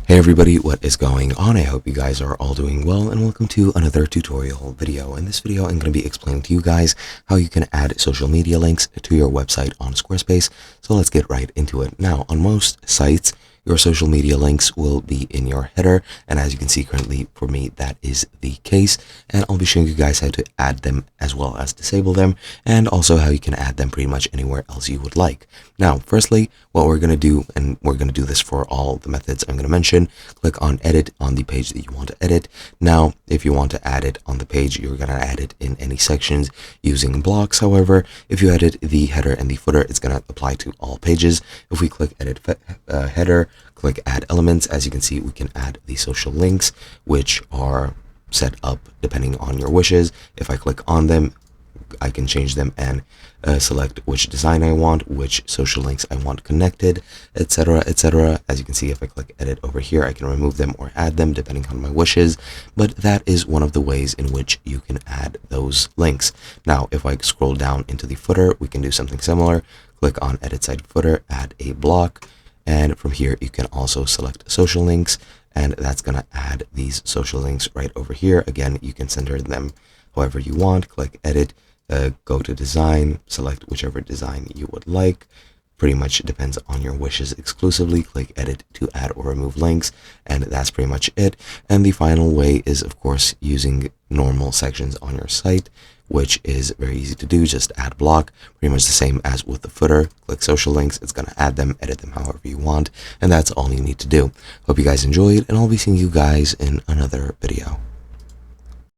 Hey everybody, what is going on? I hope you guys are all doing well, and welcome to another tutorial video. In this video, I'm going to be explaining to you guys how you can add social media links to your website on Squarespace. So let's get right into it. Now, on most sites, your social media links will be in your header, and as you can see currently for me, that is the case. And I'll be showing you guys how to add them as well as disable them, and also how you can add them pretty much anywhere else you would like. Now, firstly, what we're going to do, and we're going to do this for all the methods I'm going to mention, click on edit on the page that you want to edit. Now, if you want to add it on the page, you're going to add it in any sections using blocks. However, if you edit the header and the footer, it's going to apply to all pages. If we click edit header, click add elements, as you can see, we can add the social links, which are set up depending on your wishes. If I click on them, I can change them and select which design I want, which social links I want connected, etc, etc. As you can see, if I click edit over here, I can remove them or add them depending on my wishes, but that is one of the ways in which you can add those links. Now, if I scroll down into the footer, we can do something similar. Click on edit site footer, add a block, and from here you can also select social links, and that's going to add these social links right over here. Again, you can center them however you want. Click edit, go to design, select whichever design you would like. Pretty much depends on your wishes exclusively. Click edit to add or remove links, and that's pretty much it. And the final way is, of course, using normal sections on your site, which is very easy to do. Just add block, pretty much the same as with the footer. Click social links, it's going to add them, edit them however you want, and that's all you need to do. Hope you guys enjoyed, and I'll be seeing you guys in another video.